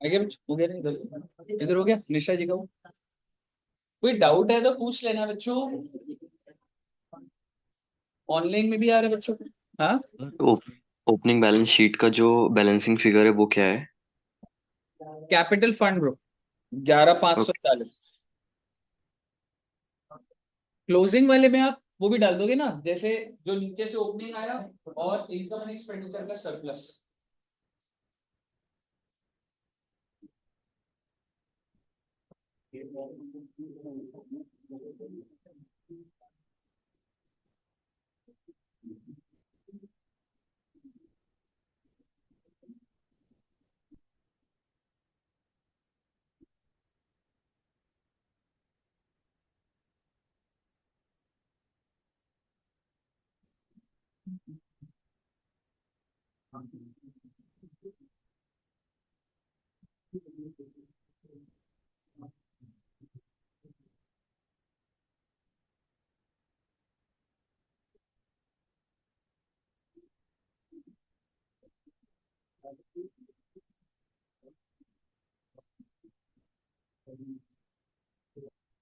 आगे हो गया नहीं, इधर इधर हो गया निशा जी का वो। कोई डाउट है तो पूछ लेना बच्चों। ऑनलाइन में भी आ रहा है बच्चों को। हाँ। ओपनिंग बैलेंस शीट का जो बैलेंसिंग फिगर है वो क्या है? Capital fund bro, 11,540। क्लोजिंग वाले में आप वो भी डाल दोगे ना, जैसे जो नीचे से ओपनिंग आया और इनकम एंड एक्सपेंडिचर का सरप्लस।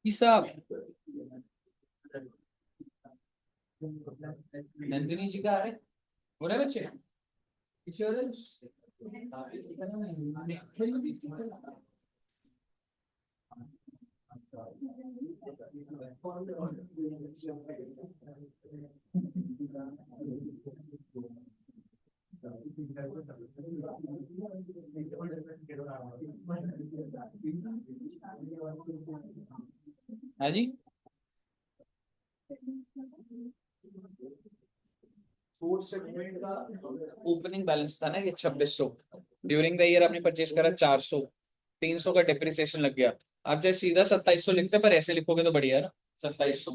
हिसाब नंदिनी जी का आ रहा है, हो रहा है बच्चे पीछे हो रहे हाँ जी। ओपनिंग बैलेंस था ना ये 2600, ड्यूरिंग द ईयर आपने परचेस करा 400, 300 का डिप्रिसिएशन लग गया। आप चाहे सीधा 2700 लिखते पर ऐसे लिखोगे तो बढ़िया है ना, 2700।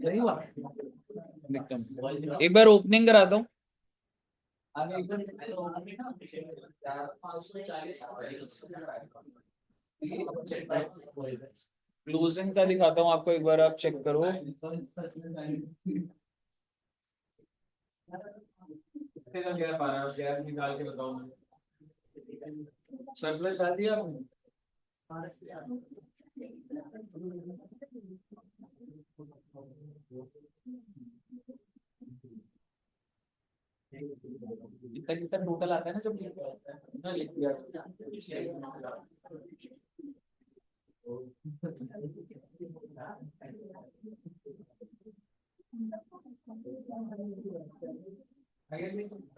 नहीं हुआ एकदम, एक बार ओपनिंग कराता हूँ। क्लोजिंग का दिखाता हूँ आपको, एक बार आप चेक करो। कितने का गया पारा शेयर निकाल के बताओ मुझे। सरप्लस डाल दिया आपने। कितना कितना टोटल आता है ना जब ना लिख दिया।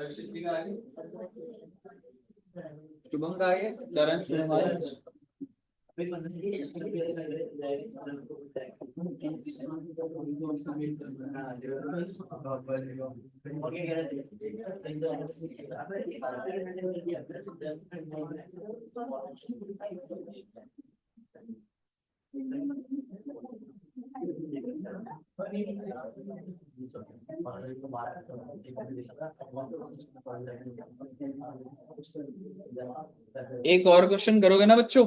हर्षित का आगे, शुभम का आगे, करण शुभम। एक और क्वेश्चन करोगे ना बच्चों।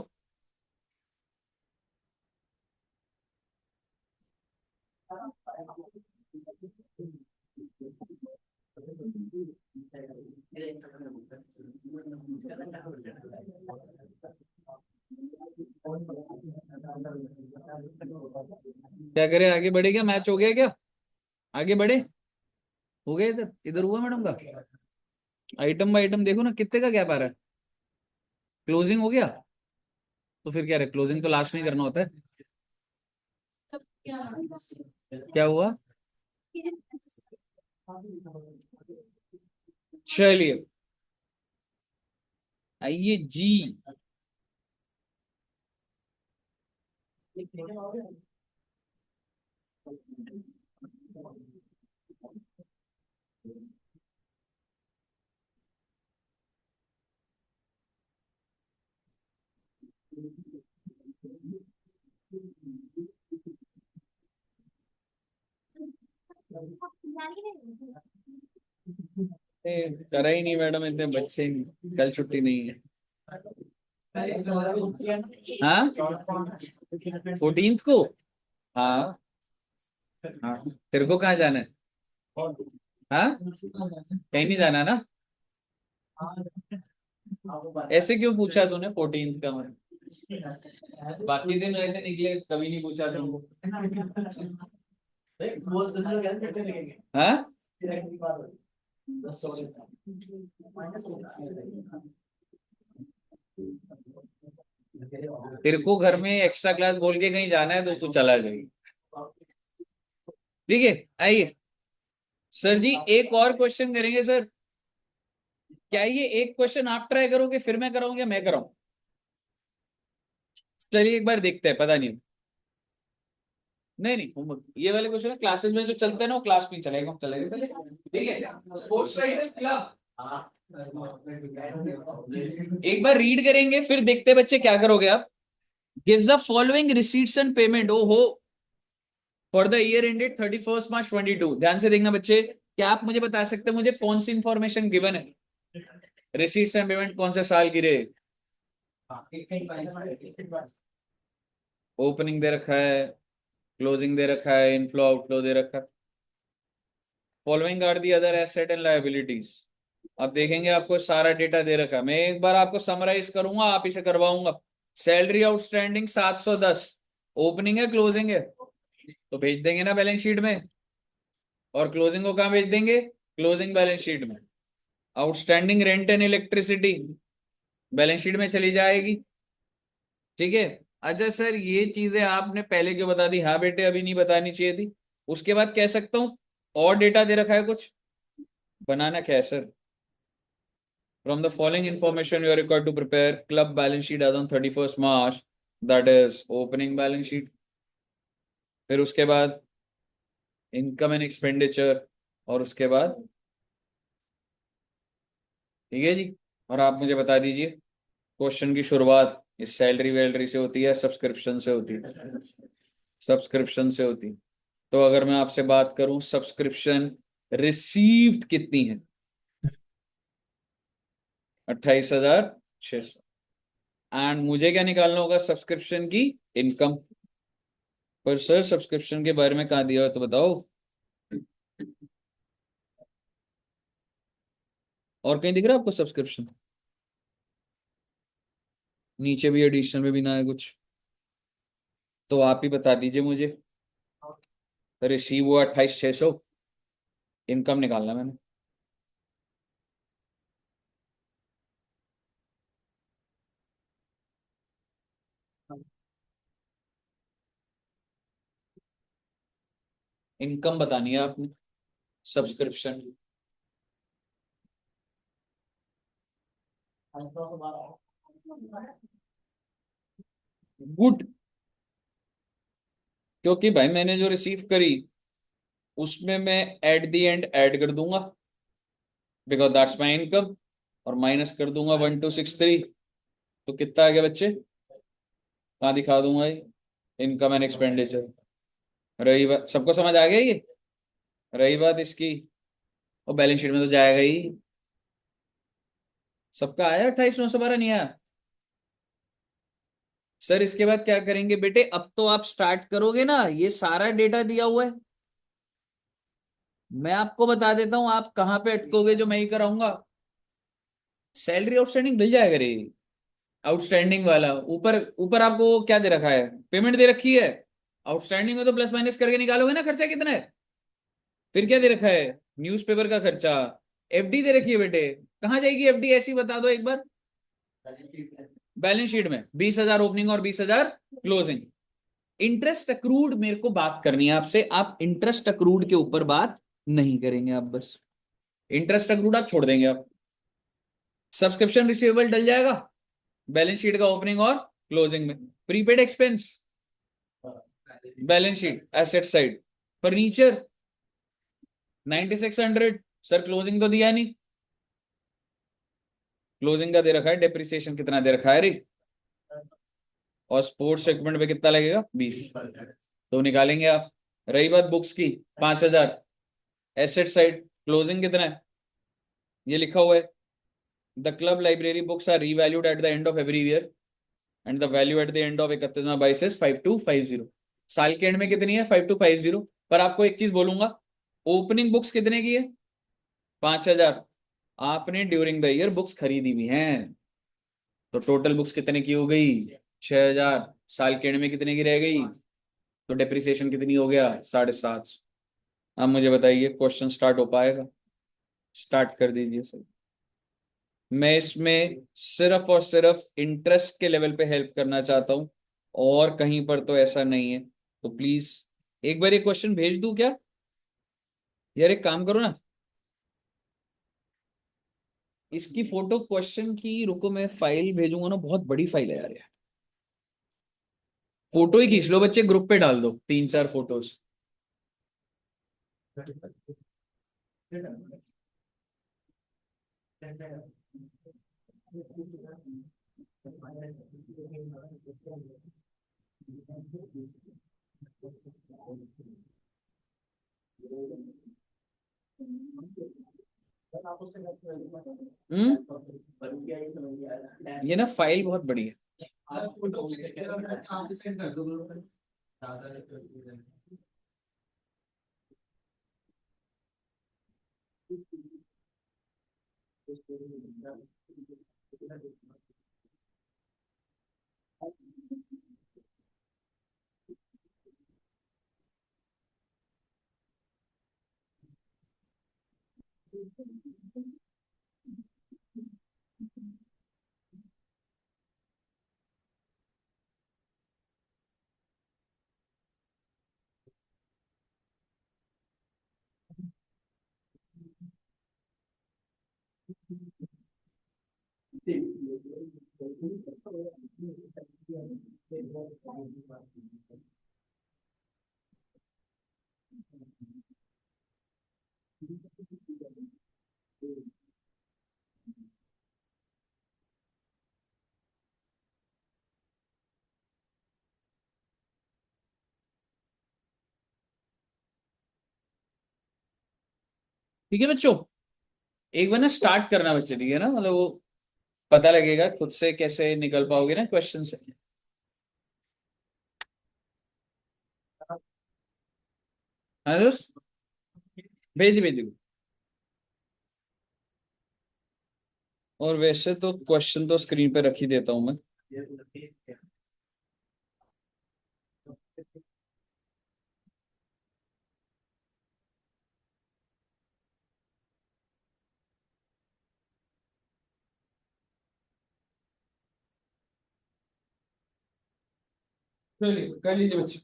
क्या करें, आगे बढ़े क्या, मैच हो गया क्या, आगे बढ़े, हो गया, इधर इधर हुआ मैडम का। आइटम बाय आइटम देखो ना कितने का गैप आ रहा है। क्लोजिंग हो गया, तो फिर क्या रहे, क्लोजिंग तो लास्ट में ही करना होता है। क्या हुआ, चलिए आइए जी। करा ही नहीं मैडम, इतने बच्चे ही नहीं। कल छुट्टी नहीं है। हाँ, 14th को। हाँ हाँ, तेरे को कहाँ जाना है? हाँ, कहीं नहीं जाना ना। ऐसे क्यों पूछा तूने 14th का मतलब? बाकी दिन ऐसे निकले, कभी नहीं पूछा तुमको। हाँ, तेरे को घर में एक्स्ट्रा क्लास बोल के कहीं जाना है तो तू चला जाएगी। ठीक है, आइए सर जी, एक और क्वेश्चन करेंगे सर। क्या ये एक क्वेश्चन आप ट्राई करोगे फिर मैं कराऊंगा, मैं कराऊं? चलिए एक बार देखते हैं, पता नहीं। नहीं नहीं, homework। ये वाले क्वेश्चन क्लासेस में जो चलते हैं ना, वो क्लास में चलेगा, चलेगा पहले। ठीक है, स्पोर्ट्स राइटर क्लब। एक बार रीड करेंगे फिर देखते हैं बच्चे क्या करोगे आप। Gives the following receipts and payment, ओ हो, for the year ended 31 March 2022। ध्यान से देखना बच्चे, क्या आप मुझे बता सकते हैं मुझे कौन सी इंफॉर्मेशन गिवन है? रिसीट्स एंड पेमेंट कौन से साल की रहे? ओपनिंग दे रखा है, क्लोजिंग दे रखा है, इनफ्लो आउटफ्लो दे रखा है। Following are the other asset and liabilities. अब देखेंगे, आपको सारा डेटा दे रखा है। मैं एक बार आपको समराइज करूंगा, आप इसे करवाऊंगा। सैलरी आउटस्टैंडिंग 710, ओपनिंग है क्लोजिंग है, तो भेज देंगे ना बैलेंस शीट में। और क्लोजिंग को कहाँ भेज देंगे? क्लोजिंग बैलेंस शीट में। Outstanding rent and electricity balance sheet में चली जाएगी। ठीक है। अच्छा सर, ये चीजें आपने पहले क्यों बता दी? हाँ बेटे, अभी नहीं बतानी चाहिए थी। उसके बाद कह सकता हूँ और डेटा दे रखा है कुछ, बनाना क्या है sir? From the following information, you are required to prepare club balance sheet as on 31st March, that is opening balance sheet। फिर उसके बाद इनकम एंड एक्सपेंडिचर, और उसके बाद, ठीक है जी। और आप मुझे बता दीजिए, क्वेश्चन की शुरुआत इस सैलरी वैलरी से होती है, सब्सक्रिप्शन से होती है? सब्सक्रिप्शन से होती है। तो अगर मैं आपसे बात करूं, सब्सक्रिप्शन रिसीव्ड कितनी है? 28,600। एंड मुझे क्या निकालना होगा? सब्सक्रिप्शन की इनकम। पर सर सब्सक्रिप्शन के बारे में कहाँ दिया हो तो बताओ। और कहीं दिख रहा है आपको सब्सक्रिप्शन? नीचे भी एडिशनल में भी ना है कुछ, तो आप ही बता दीजिए मुझे। रिसीव हुआ 28,600, इनकम निकालना मैंने। इनकम बतानी है आपने, सब्सक्रिप्शन। गुड, क्योंकि भाई मैंने जो रिसीव करी उसमें मैं एट द एंड ऐड कर दूंगा, बिकॉज दैट्स माई इनकम। और माइनस कर दूंगा 1263। तो कितना आ गया बच्चे? कहाँ दिखा दूंगा ये? Income and expenditure. रही बात, सबको समझ आ गया ये? रही बात इसकी, और बैलेंस शीट में तो जाएगा ही। सबका आया 28,912? नहीं आया? सर इसके बाद क्या करेंगे बेटे? अब तो आप स्टार्ट करोगे ना, ये सारा डेटा दिया हुआ है। मैं आपको बता देता हूं आप कहां पे अटकोगे, जो मैं ही कराऊंगा। सैलरी आउटस्टैंडिंग मिल जाएगा रे, आउटस्टैंडिंग वाला। ऊपर ऊपर आपको क्या दे रखा है? पेमेंट दे रखी है। आउटस्टैंडिंग में तो प्लस माइनस करके निकालोगे ना खर्चा कितना है। फिर क्या दे रखा है? न्यूज़पेपर का खर्चा। एफडी दे रखी है बेटे, कहाँ जाएगी एफडी? ऐसी बता दो एक बार। बैलेंस शीट में 20,000 ओपनिंग और 20,000 क्लोजिंग। इंटरेस्ट अक्रूड मेरे को बात करनी है आपसे, आप इंटरेस्ट अक्रूड के ऊपर बात नहीं करेंगे आप बस। इंटरेस्ट अक्रूड आप छोड़ देंगे आप। सब्सक्रिप्शन रिसीवेबल डल जाएगा बैलेंस शीट का ओपनिंग और क्लोजिंग में। Prepaid expense balance sheet asset side. Furniture 9600, sir closing तो दिया नहीं, क्लोजिंग का दे रखा है, डेप्रिसिएशन कितना दे रखा है रे, और स्पोर्ट्स सेगमेंट पे कितना लगेगा 20, तो निकालेंगे आप। रही बात बुक्स की, 5000। एसेट साइड क्लोजिंग कितना है, ये लिखा हुआ है, the club library books are revalued at the end of every year and the value at the end of 31 is 5250। साल के एंड में कितनी है 5250। पर आपको एक चीज बोलूंगा, ओपनिंग बुक्स कितने की है 5000, आपने ड्यूरिंग द ईयर बुक्स खरीदी भी हैं, तो टोटल बुक्स कितने की हो गई 6000। साल के एंड में कितने की रह गई, तो डेप्रिसिएशन कितनी हो गया 7.5। अब मुझे बताइए क्वेश्चन स्टार्ट हो पाएगा, स्टार्ट कर दीजिए सर। मैं इसमें सिर्फ और सिर्फ इंटरेस्ट के लेवल पे हेल्प करना चाहता हूं, और कहीं पर तो ऐसा नहीं है, तो प्लीज एक बार ये क्वेश्चन भेज दूं क्या, यार एक काम करो ना, इसकी फोटो क्वेश्चन की, रुको मैं फाइल भेजूंगा ना, बहुत बड़ी फाइल है यार ये, फोटो ही खींच लो बच्चे, ग्रुप पे डाल दो 3-4 फोटोज। ये ना फाइल बहुत बड़ी है। ठीक है बच्चों, एक बार ना स्टार्ट करना बच्चे, ठीक है ना, मतलब वो पता लगेगा खुद से कैसे निकल पाओगे ना क्वेश्चन से। हाँ दोस्त, भेज भेज दो। और वैसे तो क्वेश्चन तो स्क्रीन पे रख ही देता हूं मैं। चलिए कर लीजिए बच्चे।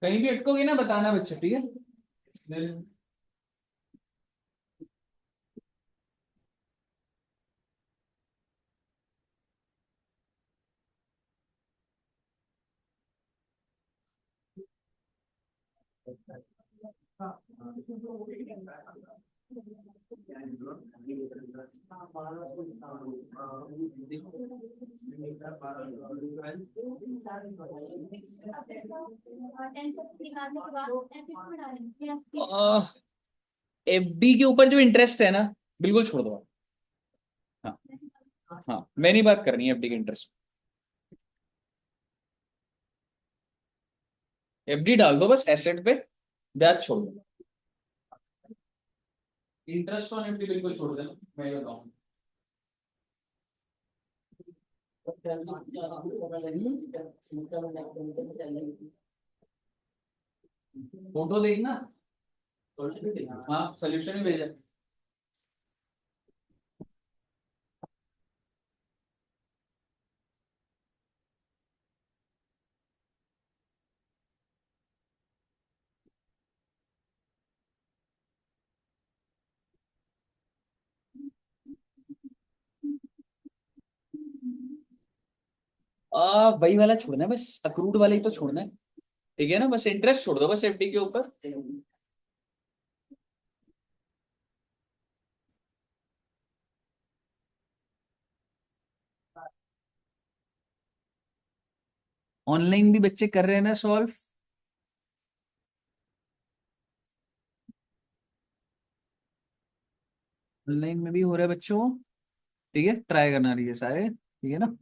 कहीं भी अटकोगे ना बताना बच्चे, ठीक है। एफडी के ऊपर जो इंटरेस्ट है ना, बिल्कुल छोड़ दो आप। हाँ, हाँ मैं नहीं बात करनी है एफडी के इंटरेस्ट। एफडी डाल दो बस एसेट पे, ब्याज छोड़ दो, इंटरेस्ट ऑन एफडी बिल्कुल छोड़ देना, मैं ये बताऊँ। फोटो देखना, हाँ सोल्यूशन ही भेजा। वही वाला छोड़ना है बस, अक्रूड वाला ही तो छोड़ना है। ठीक है ना, बस इंटरेस्ट छोड़ दो बस एफडी के ऊपर। ऑनलाइन भी बच्चे कर रहे हैं ना सॉल्व। ऑनलाइन में भी हो रहा है बच्चों। ठीक है, ट्राई करना रही है सारे, ठीक है ना।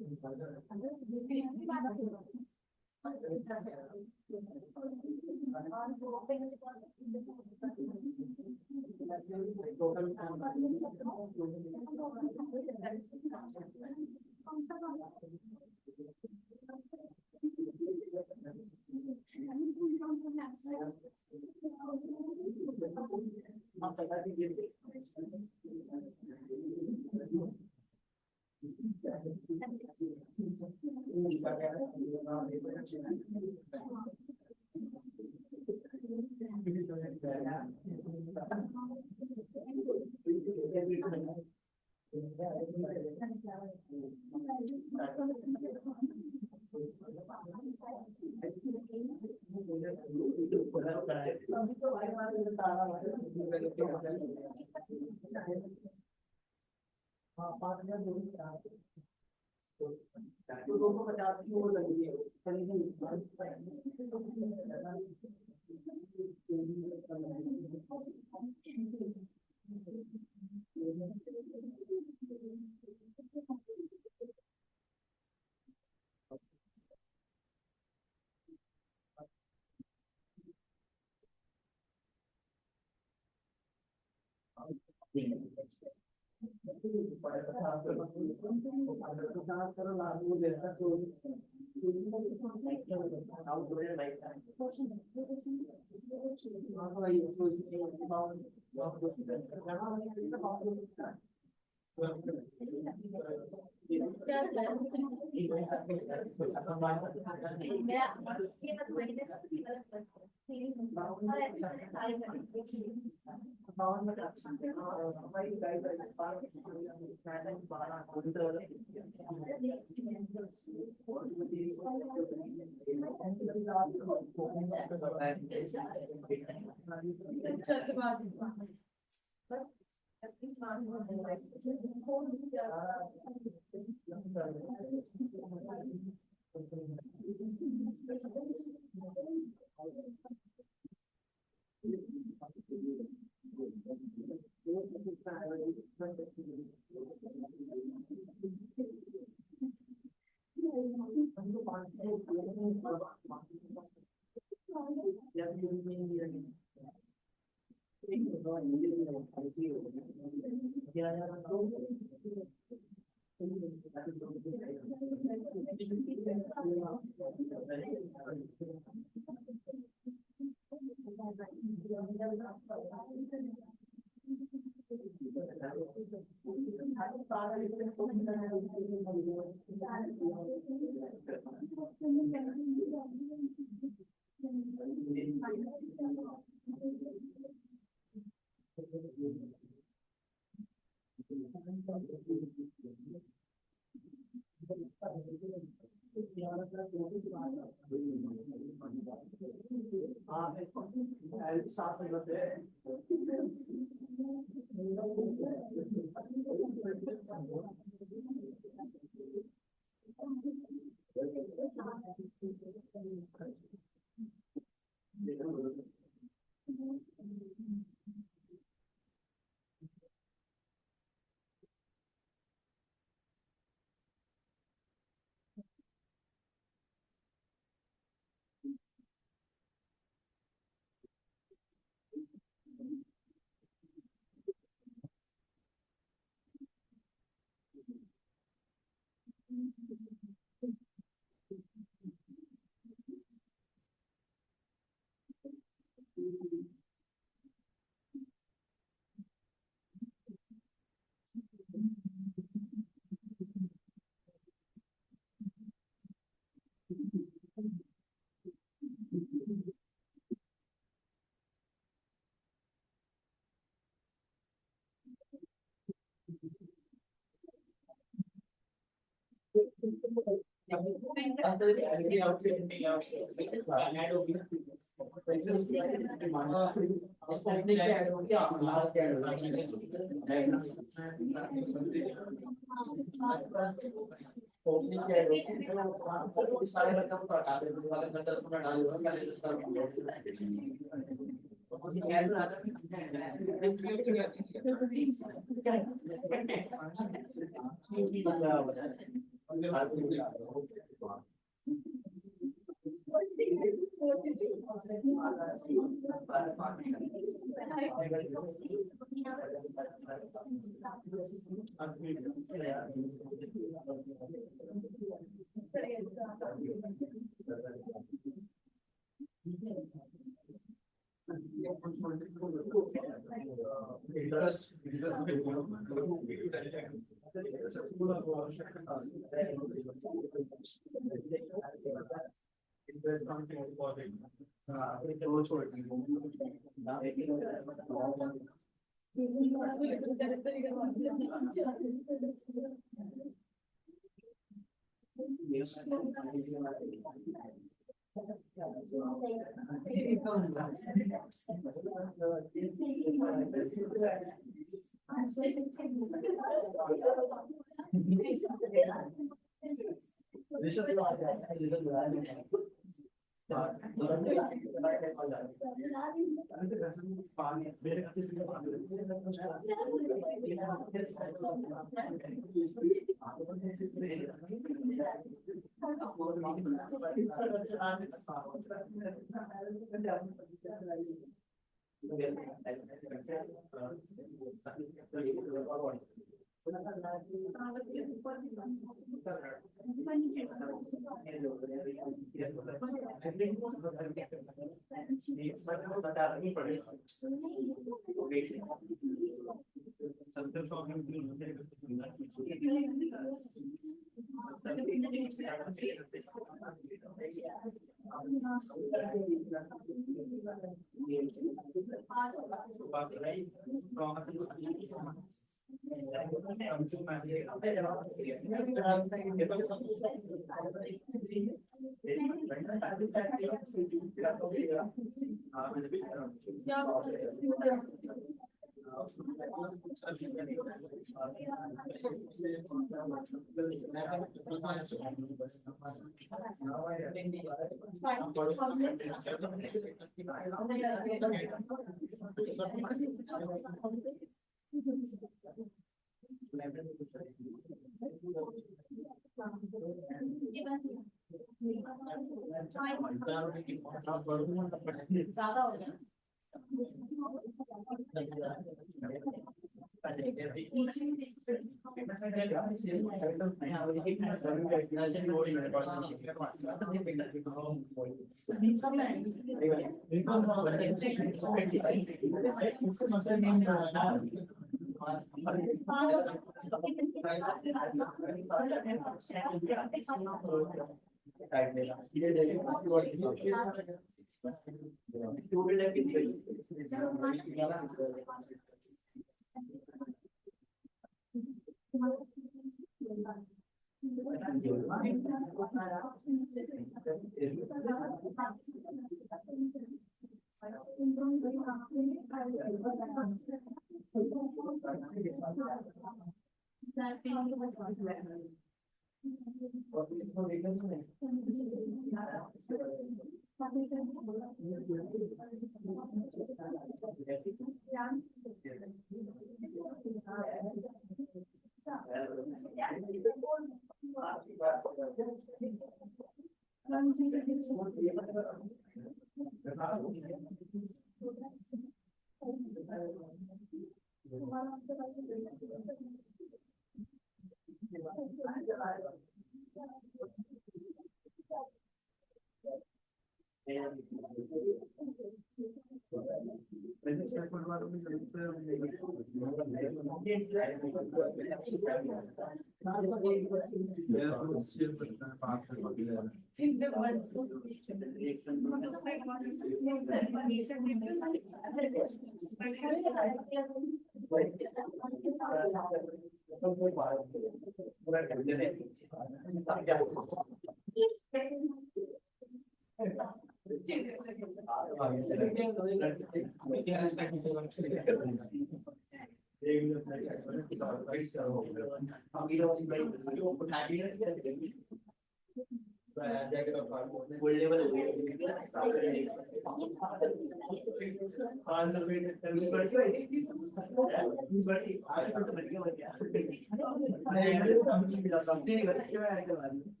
समझे नहीं